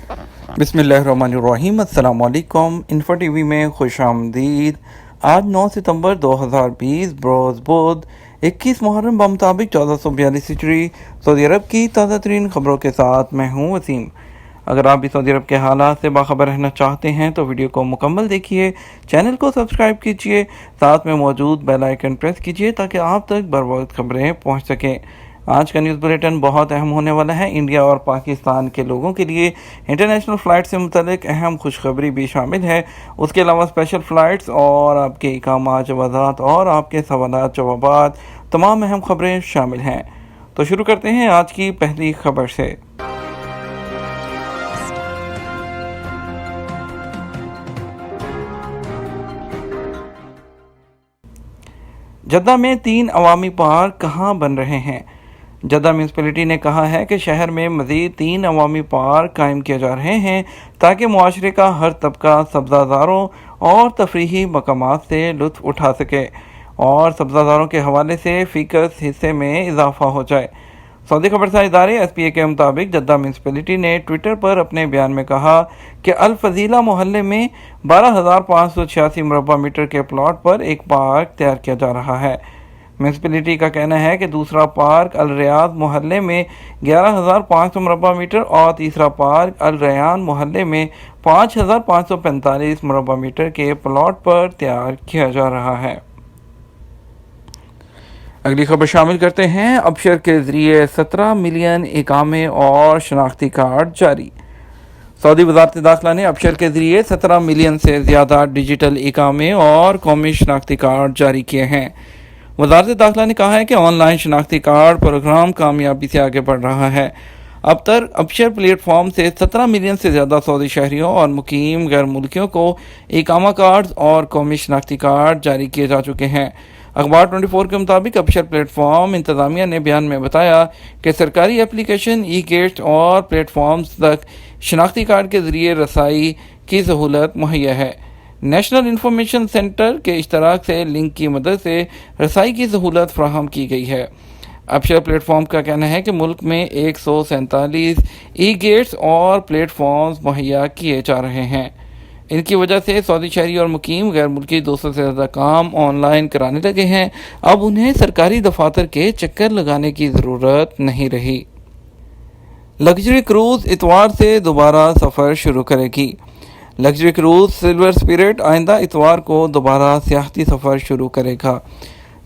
بسم اللہ الرحمن الرحیم۔ السلام علیکم۔ انفو ٹی وی میں خوش آمدید۔ آج 9 ستمبر 2020 بروز بدھ 21 محرم بمطابق 1442 ہجری سعودی عرب کی تازہ ترین خبروں کے ساتھ میں ہوں وسیم۔ اگر آپ بھی سعودی عرب کے حالات سے باخبر رہنا چاہتے ہیں تو ویڈیو کو مکمل دیکھیے، چینل کو سبسکرائب کیجیے، ساتھ میں موجود بیل آئیکن پریس کیجیے تاکہ آپ تک بر وقت خبریں پہنچ سکیں۔ آج کا نیوز بلیٹن بہت اہم ہونے والا ہے۔ انڈیا اور پاکستان کے لوگوں کے لیے انٹرنیشنل فلائٹ سے متعلق اہم خوشخبری بھی شامل ہے۔ اس کے علاوہ اسپیشل فلائٹس اور آپ کے اقامات، جوازات اور آپ کے سوالات جوابات، تمام اہم خبریں شامل ہیں۔ تو شروع کرتے ہیں آج کی پہلی خبر سے۔ جدہ میں 3 عوامی پارک کہاں بن رہے ہیں؟ جدہ میونسپلٹی نے کہا ہے کہ شہر میں مزید 3 عوامی پارک قائم کیے جا رہے ہیں تاکہ معاشرے کا ہر طبقہ سبزہ زاروں اور تفریحی مقامات سے لطف اٹھا سکے اور سبزہ زاروں کے حوالے سے فیکس حصے میں اضافہ ہو جائے۔ سعودی خبرساز ادارے SPA کے مطابق جدہ میونسپلٹی نے ٹویٹر پر اپنے بیان میں کہا کہ الفضیلہ محلے میں 12,586 مربع میٹر کے پلاٹ پر ایک پارک تیار کیا جا رہا ہے۔ میونسپلٹی کا کہنا ہے کہ دوسرا پارک الریاض محلے میں 11,500 مربع میٹر اور تیسرا پارک الریان محلے میں 5,545 مربع میٹر کے پلاٹ پر تیار کیا جا رہا ہے۔ اگلی خبر شامل کرتے ہیں۔ ابشر کے ذریعے 17 ملین اقامے اور شناختی کارڈ جاری۔ سعودی وزارت داخلہ نے ابشر کے ذریعے 17 ملین سے زیادہ ڈیجیٹل اقامے اور قومی شناختی کارڈ جاری کیے ہیں۔ وزارت داخلہ نے کہا ہے کہ آن لائن شناختی کارڈ پروگرام کامیابی سے آگے بڑھ رہا ہے۔ اب تک ابشر پلیٹ فارم سے 17 ملین سے زیادہ سعودی شہریوں اور مقیم غیر ملکیوں کو اقامہ کارڈز اور قومی شناختی کارڈ جاری کیے جا چکے ہیں۔ اخبار 24 کے مطابق ابشر پلیٹ فارم انتظامیہ نے بیان میں بتایا کہ سرکاری اپلیکیشن، ای گیٹس اور پلیٹ فارمز تک شناختی کارڈ کے ذریعے رسائی کی سہولت مہیا ہے۔ نیشنل انفارمیشن سینٹر کے اشتراک سے لنک کی مدد سے رسائی کی سہولت فراہم کی گئی ہے۔ ابشر پلیٹ فارم کا کہنا ہے کہ ملک میں 147 ای گیٹس اور پلیٹ فارمز مہیا کیے جا رہے ہیں۔ ان کی وجہ سے سعودی شہری اور مقیم غیر ملکی 200 سے زیادہ کام آن لائن کرانے لگے ہیں۔ اب انہیں سرکاری دفاتر کے چکر لگانے کی ضرورت نہیں رہی۔ لگژری کروز اتوار سے دوبارہ سفر شروع کرے گی۔ لگژری کروز سلور اسپرٹ آئندہ اتوار کو دوبارہ سیاحتی سفر شروع کرے گا۔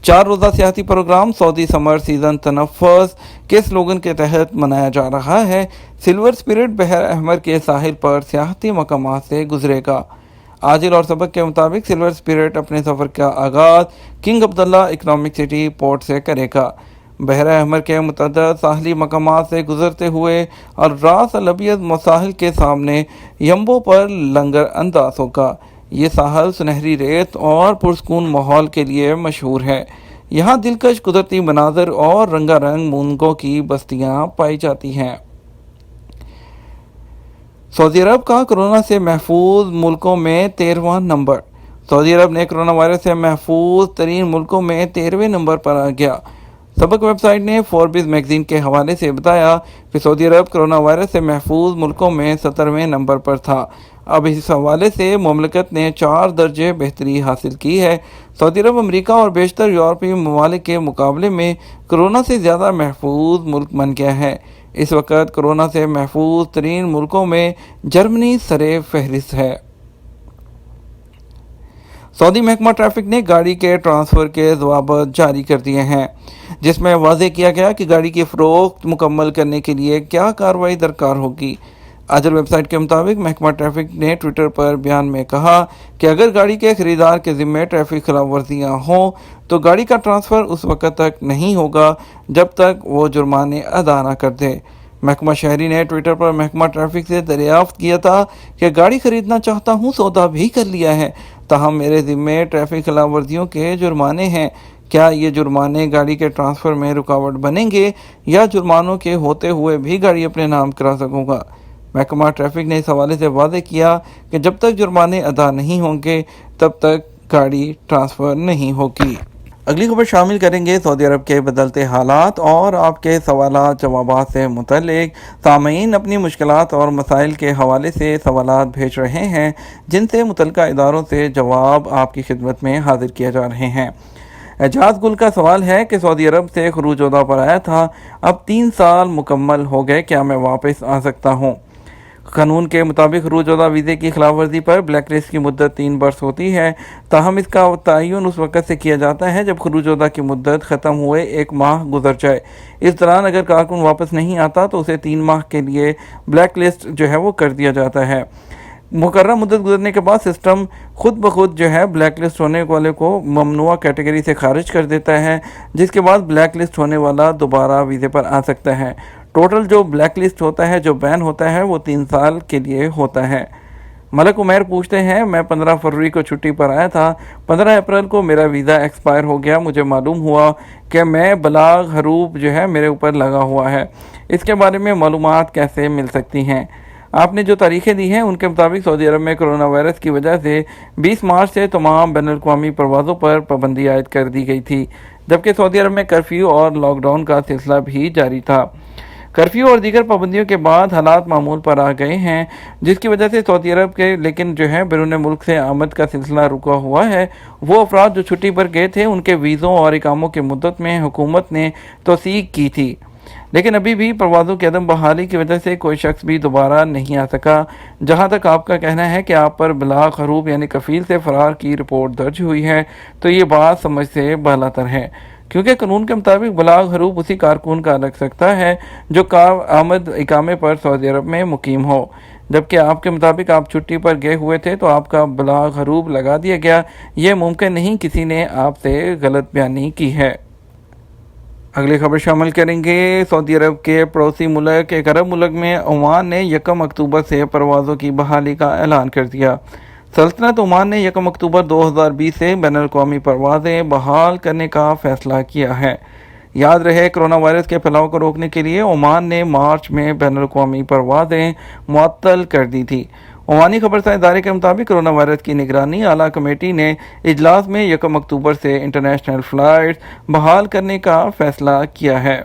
4 روزہ سیاحتی پروگرام سعودی سمر سیزن تنفس کے سلوگن کے تحت منایا جا رہا ہے۔ سلور اسپرٹ بحر احمر کے ساحل پر سیاحتی مقامات سے گزرے گا۔ عاجل اور سبق کے مطابق سلور اسپرٹ اپنے سفر کا آغاز کنگ عبداللہ اکنامک سٹی پورٹ سے کرے گا، بحر احمر کے متعدد ساحلی مقامات سے گزرتے ہوئے اور راس الابیض ساحل کے سامنے یمبو پر لنگر انداز ہوگا۔ یہ ساحل سنہری ریت اور پرسکون ماحول کے لیے مشہور ہے۔ یہاں دلکش قدرتی مناظر اور رنگا رنگ مونگوں کی بستیاں پائی جاتی ہیں۔ سعودی عرب کا کورونا سے محفوظ ملکوں میں 13واں نمبر۔ سعودی عرب نے کورونا وائرس سے محفوظ ترین ملکوں میں 13ویں نمبر پر آ گیا۔ سبق ویب سائٹ نے فوربز میگزین کے حوالے سے بتایا کہ سعودی عرب کورونا وائرس سے محفوظ ملکوں میں 17ویں نمبر پر تھا۔ اب اس حوالے سے مملکت نے 4 درجے بہتری حاصل کی ہے۔ سعودی عرب امریکہ اور بیشتر یورپی ممالک کے مقابلے میں کورونا سے زیادہ محفوظ ملک بن گیا ہے۔ اس وقت کورونا سے محفوظ ترین ملکوں میں جرمنی سر فہرست ہے۔ سعودی محکمہ ٹریفک نے گاڑی کے ٹرانسفر کے ضوابط جاری کر دیے ہیں، جس میں واضح کیا گیا کہ گاڑی کی فروخت مکمل کرنے کے لیے کیا کارروائی درکار ہوگی۔ اجر ویب سائٹ کے مطابق محکمہ ٹریفک نے ٹویٹر پر بیان میں کہا کہ اگر گاڑی کے خریدار کے ذمے ٹریفک خلاف ورزیاں ہوں تو گاڑی کا ٹرانسفر اس وقت تک نہیں ہوگا جب تک وہ جرمانے ادا نہ کر دے۔ محکمہ شہری نے ٹویٹر پر محکمہ ٹریفک سے دریافت کیا تھا کہ گاڑی خریدنا چاہتا ہوں، سودا بھی کر لیا ہے، تاہم میرے ذمے ٹریفک خلاف ورزیوں کے جرمانے ہیں۔ کیا یہ جرمانے گاڑی کے ٹرانسفر میں رکاوٹ بنیں گے یا جرمانوں کے ہوتے ہوئے بھی گاڑی اپنے نام کرا سکوں گا؟ محکمہ ٹریفک نے اس حوالے سے واضح کیا کہ جب تک جرمانے ادا نہیں ہوں گے تب تک گاڑی ٹرانسفر نہیں ہوگی۔ اگلی خبر شامل کریں گے سعودی عرب کے بدلتے حالات اور آپ کے سوالات جوابات سے متعلق۔ سامعین اپنی مشکلات اور مسائل کے حوالے سے سوالات بھیج رہے ہیں جن سے متعلقہ اداروں سے جواب آپ کی خدمت میں حاضر کیا جا رہے ہیں۔ اعجاز گل کا سوال ہے کہ سعودی عرب سے خروج عہدہ پر آیا تھا، اب 3 سال مکمل ہو گئے، کیا میں واپس آ سکتا ہوں؟ قانون کے مطابق خروج عہدہ ویزے کی خلاف ورزی پر بلیک لسٹ کی مدت 3 برس ہوتی ہے، تاہم اس کا تعین اس وقت سے کیا جاتا ہے جب خروج عہدہ کی مدت ختم ہوئے 1 ماہ گزر جائے۔ اس دوران اگر کارکن واپس نہیں آتا تو اسے 3 ماہ کے لیے بلیک لسٹ جو ہے وہ کر دیا جاتا ہے۔ مقررہ مدت گزرنے کے بعد سسٹم خود بخود جو ہے بلیک لسٹ ہونے والے کو ممنوعہ کیٹیگری سے خارج کر دیتا ہے، جس کے بعد بلیک لسٹ ہونے والا دوبارہ ویزے پر آ سکتا ہے۔ ٹوٹل جو بلیک لسٹ ہوتا ہے، جو بین ہوتا ہے، وہ 3 سال کے لیے ہوتا ہے۔ ملک عمیر پوچھتے ہیں، میں 15 فروری کو چھٹی پر آیا تھا، 15 اپریل کو میرا ویزا ایکسپائر ہو گیا، مجھے معلوم ہوا کہ میں بلاغ حروف جو ہے میرے اوپر لگا ہوا ہے، اس کے بارے میں معلومات کیسے مل سکتی ہیں؟ آپ نے جو تاریخیں دی ہیں ان کے مطابق سعودی عرب میں کرونا وائرس کی وجہ سے 20 مارچ سے تمام بین الاقوامی پروازوں پر پابندی عائد کر دی گئی تھی، جبکہ سعودی عرب میں کرفیو اور لاک ڈاؤن کا سلسلہ بھی جاری تھا۔ کرفیو اور دیگر پابندیوں کے بعد حالات معمول پر آ گئے ہیں، جس کی وجہ سے سعودی عرب کے لیکن جو ہے بیرون ملک سے آمد کا سلسلہ رکا ہوا ہے۔ وہ افراد جو چھٹی پر گئے تھے ان کے ویزوں اور اقاموں کی مدت میں حکومت نے توسیع کی تھی، لیکن ابھی بھی پروازوں کی عدم بحالی کی وجہ سے کوئی شخص بھی دوبارہ نہیں آ سکا۔ جہاں تک آپ کا کہنا ہے کہ آپ پر بلاغ حروف یعنی کفیل سے فرار کی رپورٹ درج ہوئی ہے، تو یہ بات سمجھ سے بالا تر ہے، کیونکہ قانون کے مطابق بلاغ حروف اسی کارکن کا لگ سکتا ہے جو آمد اقامے پر سعودی عرب میں مقیم ہو، جبکہ آپ کے مطابق آپ چھٹی پر گئے ہوئے تھے تو آپ کا بلاغ حروف لگا دیا گیا۔ یہ ممکن نہیں کسی نے آپ سے غلط بیانی کی ہے۔ اگلی خبر شامل کریں گے سعودی عرب کے پڑوسی ملک ایک عرب ملک میں عمان نے 1 اکتوبر سے پروازوں کی بحالی کا اعلان کر دیا۔ سلطنت عمان نے 1 اکتوبر 2020 سے بین الاقوامی پروازیں بحال کرنے کا فیصلہ کیا ہے۔ یاد رہے کرونا وائرس کے پھیلاؤ کو روکنے کے لیے عمان نے مارچ میں بین الاقوامی پروازیں معطل کر دی تھی۔ عمانی خبرساز ادارے کے مطابق کرونا وائرس کی نگرانی اعلیٰ کمیٹی نے اجلاس میں 1 اکتوبر سے انٹرنیشنل فلائٹس بحال کرنے کا فیصلہ کیا ہے۔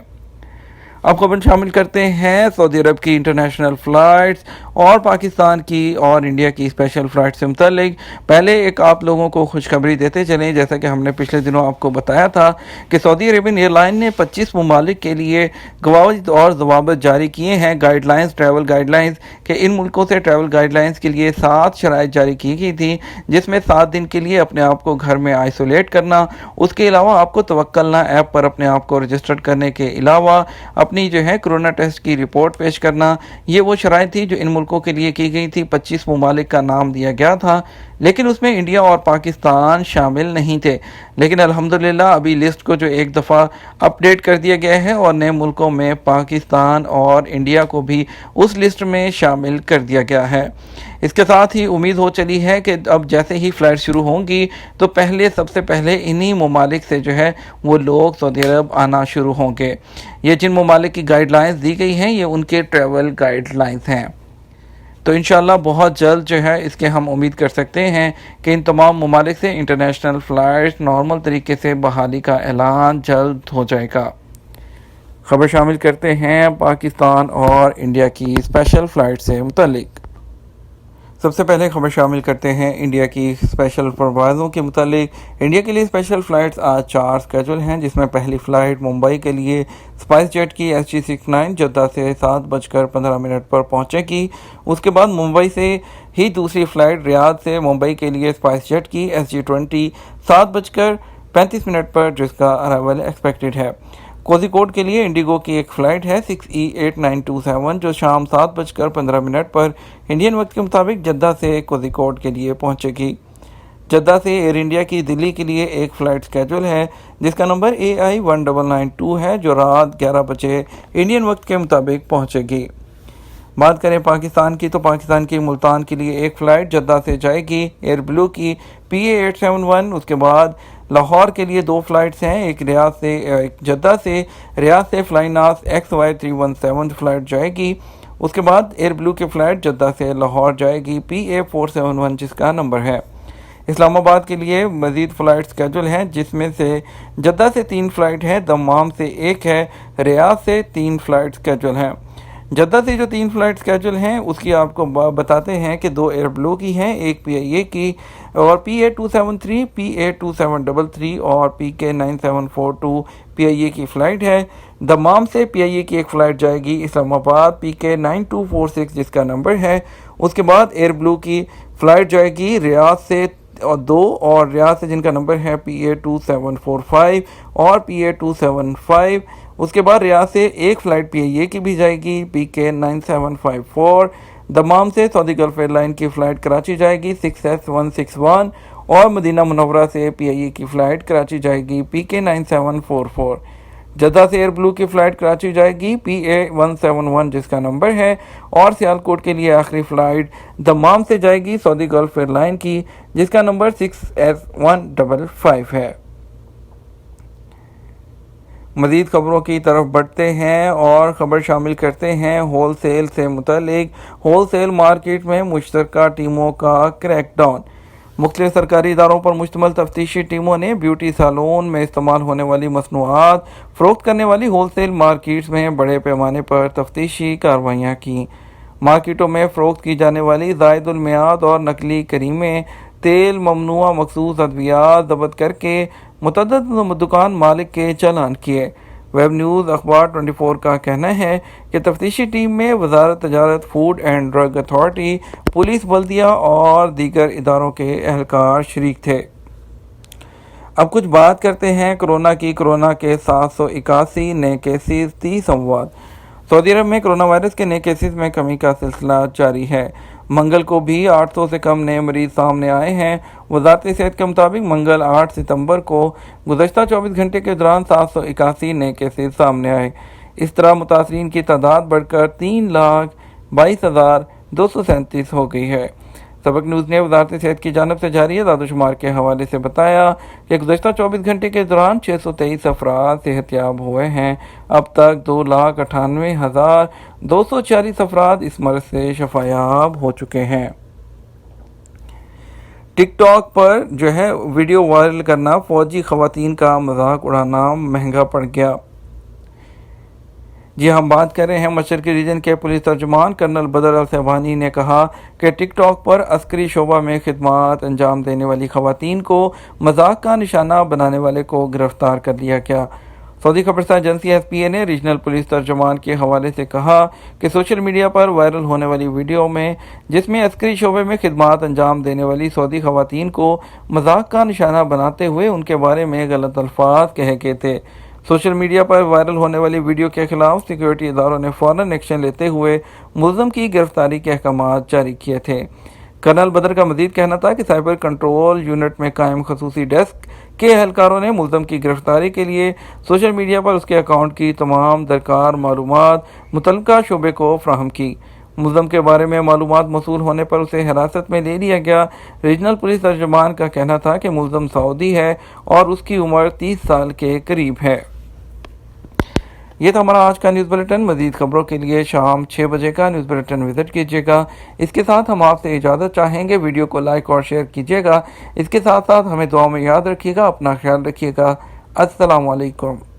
اب خبر شامل کرتے ہیں سعودی عرب کی انٹرنیشنل فلائٹس اور پاکستان کی اور انڈیا کی اسپیشل فلائٹ سے متعلق۔ پہلے ایک آپ لوگوں کو خوشخبری دیتے چلیں، جیسا کہ ہم نے پچھلے دنوں آپ کو بتایا تھا کہ سعودی عربین ایئر لائن نے 25 ممالک کے لیے قواعد اور ضوابط جاری کیے ہیں، guide lines, travel guide lines, کہ ان ملکوں سے ٹریول گائیڈ لائنز کے لیے 7 شرائط جاری کی گئی تھی، جس میں 7 دن کے لیے اپنے آپ کو گھر میں آئسولیٹ کرنا، اس کے علاوہ آپ کو توکلنا ایپ پر اپنے آپ کو رجسٹر کرنے کے علاوہ اپنی جو ہے کرونا ٹیسٹ کی رپورٹ پیش کرنا، یہ وہ شرائط تھی جو ان ملکوں کے لیے کی گئی تھی۔ 25 ممالک کا نام دیا گیا تھا، لیکن اس میں انڈیا اور پاکستان شامل نہیں تھے، لیکن الحمدللہ ابھی لسٹ کو جو ایک دفعہ اپ ڈیٹ کر دیا گیا ہے اور نئے ملکوں میں پاکستان اور انڈیا کو بھی اس لسٹ میں شامل کر دیا گیا ہے۔ اس کے ساتھ ہی امید ہو چلی ہے کہ اب جیسے ہی فلائٹ شروع ہوں گی تو سب سے پہلے انہی ممالک سے جو ہے وہ لوگ سعودی عرب آنا شروع ہوں گے۔ یہ جن ممالک کی گائیڈ لائنز دی گئی ہیں یہ ان کے ٹریول گائیڈ لائنز ہیں، تو انشاءاللہ بہت جلد جو ہے اس کے ہم امید کر سکتے ہیں کہ ان تمام ممالک سے انٹرنیشنل فلائٹ نارمل طریقے سے بحالی کا اعلان جلد ہو جائے گا۔ خبر شامل کرتے ہیں پاکستان اور انڈیا کی اسپیشل فلائٹ سے متعلق۔ سب سے پہلے خبر شامل کرتے ہیں انڈیا کی اسپیشل پروازوں کے متعلق۔ انڈیا کے لیے اسپیشل فلائٹس آج 4 اسکیجول ہیں، جس میں پہلی فلائٹ ممبئی کے لیے اسپائس جیٹ کی SG69 جدہ سے 7:15 پر پہنچے گی۔ اس کے بعد ممبئی سے ہی دوسری فلائٹ ریاض سے ممبئی کے لیے اسپائس جیٹ کی SG20 7:35 پر، جس کا ارائیول ایکسپیکٹڈ ہے۔ کوزی کوڈ کے لیے انڈیگو کی ایک فلائٹ ہے 6E8927 جو شام 7:15 پر انڈین وقت کے مطابق جدہ سے کوزی کوڈ کے لیے پہنچے گی۔ جدہ سے ایئر انڈیا کی دلی کے لیے ایک فلائٹ سکیجول ہے جس کا نمبر AI1992 ہے جو رات 11 بجے انڈین وقت کے مطابق پہنچے گی۔ بات کریں پاکستان کی تو پاکستان کی ملتان کے لیے ایک فلائٹ جدہ سے جائے گی ایئر بلو کی PA871۔ اس کے بعد لاہور کے لیے 2 فلائٹس ہیں، ایک جدہ سے ریاض سے فلائی ناس XY317 فلائٹ جائے گی۔ اس کے بعد ایئر بلو کی فلائٹ جدہ سے لاہور جائے گی PA471 جس کا نمبر ہے۔ اسلام آباد کے لیے مزید فلائٹ سکیجول ہیں، جس میں سے جدہ سے 3 فلائٹ ہیں، دمام سے 1 ہے، ریاض سے 3 فلائٹ سکیجول ہیں۔ جدہ سے جو 3 فلائٹ سکیجول ہیں اس کی آپ کو بتاتے ہیں کہ 2 ایئر بلو کی ہیں، ایک پی آئی اے کی اور PA273، PA2733 اور PK9742 پی آئی اے کی فلائٹ ہے۔ دمام سے پی آئی اے کی ایک فلائٹ جائے گی اسلام آباد PK9246 جس کا نمبر ہے۔ اس کے بعد ایئر بلو کی فلائٹ جائے گی ریاض سے 2 اور ریاض سے جن کا نمبر ہے PA2745 اور PA275۔ اس کے بعد ریاض سے ایک فلائٹ پی آئی اے کی بھی جائے گی PK9754۔ دمام سے سعودی گلف ایئر لائن کی فلائٹ کراچی جائے گی 6S161 اور مدینہ منورہ سے پی آئی اے کی فلائٹ کراچی جائے گی PK9744۔ جدہ سے ایئر بلو کی فلائٹ کراچی جائے گی PA171 جس کا نمبر ہے، اور سیالکوٹ کے لیے آخری فلائٹ دمام سے جائے گی سعودی گلف ایئر لائن کی جس کا نمبر 6S155 ہے۔ مزید خبروں کی طرف بڑھتے ہیں اور خبر شامل کرتے ہیں ہول سیل سے متعلق۔ ہول سیل مارکیٹ میں مشترکہ ٹیموں کا کریک ڈاؤن۔ مختلف سرکاری اداروں پر مشتمل تفتیشی ٹیموں نے بیوٹی سالون میں استعمال ہونے والی مصنوعات فروخت کرنے والی ہول سیل مارکیٹس میں بڑے پیمانے پر تفتیشی کارروائیاں کیں۔ مارکیٹوں میں فروخت کی جانے والی زائد المیعاد اور نقلی کریمیں، تیل، ممنوعہ مخصوص ادویات ضبط کر کے متعدد دکان مالک کے چالان کیے۔ ویب نیوز اخبار 24 کا کہنا ہے کہ تفتیشی ٹیم میں وزارت تجارت، food and drug authority, police, بلدیہ اور دیگر اداروں کے اہلکار شریک تھے۔ اب کچھ بات کرتے ہیں کورونا کی۔ کورونا کے 781 نئے کیسز 30 اموات۔ سعودی عرب میں کورونا وائرس کے نئے کیسز میں کمی کا سلسلہ جاری ہے۔ منگل کو بھی 800 سے کم نئے مریض سامنے آئے ہیں۔ وزارت صحت کے مطابق منگل 8 ستمبر کو گزشتہ 24 گھنٹے کے دوران 781 نئے کیسز سامنے آئے۔ اس طرح متاثرین کی تعداد بڑھ کر 3,22,237 ہو گئی ہے۔ سبق نیوز نے وزارت صحت کی جانب سے جاری اعداد و شمار کے حوالے سے بتایا کہ گزشتہ 24 گھنٹے کے دوران 623 افراد صحت یاب ہوئے ہیں۔ اب تک 2,98,246 افراد اس مرض سے شفا یاب ہو چکے ہیں۔ ٹک ٹاک پر ویڈیو وائرل کرنا، فوجی خواتین کا مذاق اڑانا مہنگا پڑ گیا۔ ہم بات کر رہے ہیں مشرقی ریجن کے پولیس ترجمان کرنل بدر الصحبانی نے کہا کہ ٹک ٹاک پر عسکری شعبہ میں خدمات انجام دینے والی خواتین کو مذاق کا نشانہ بنانے والے کو گرفتار کر لیا گیا۔ سعودی خبرساز ایجنسی SPA نے ریجنل پولیس ترجمان کے حوالے سے کہا کہ سوشل میڈیا پر وائرل ہونے والی ویڈیو میں جس میں عسکری شعبے میں خدمات انجام دینے والی سعودی خواتین کو مذاق کا نشانہ بناتے ہوئے ان کے بارے میں غلط الفاظ کہے گئے تھے۔ سوشل میڈیا پر وائرل ہونے والی ویڈیو کے خلاف سیکیورٹی اداروں نے فوراً ایکشن لیتے ہوئے ملزم کی گرفتاری کے احکامات جاری کیے تھے۔ کرنل بدر کا مزید کہنا تھا کہ سائبر کنٹرول یونٹ میں قائم خصوصی ڈیسک کے اہلکاروں نے ملزم کی گرفتاری کے لیے سوشل میڈیا پر اس کے اکاؤنٹ کی تمام درکار معلومات متعلقہ شعبے کو فراہم کی۔ ملزم کے بارے میں معلومات موصول ہونے پر اسے حراست میں لے لیا گیا۔ ریجنل پولیس ترجمان کا کہنا تھا کہ ملزم سعودی ہے اور اس کی عمر 30 سال کے قریب ہے۔ یہ تھا ہمارا آج کا نیوز بلیٹن۔ مزید خبروں کے لیے شام 6 بجے کا نیوز بلیٹن وزٹ کیجیے گا۔ اس کے ساتھ ہم آپ سے اجازت چاہیں گے، ویڈیو کو لائک اور شیئر کیجیے گا۔ اس کے ساتھ ساتھ ہمیں دعا میں یاد رکھیے گا، اپنا خیال رکھیے گا۔ السلام علیکم۔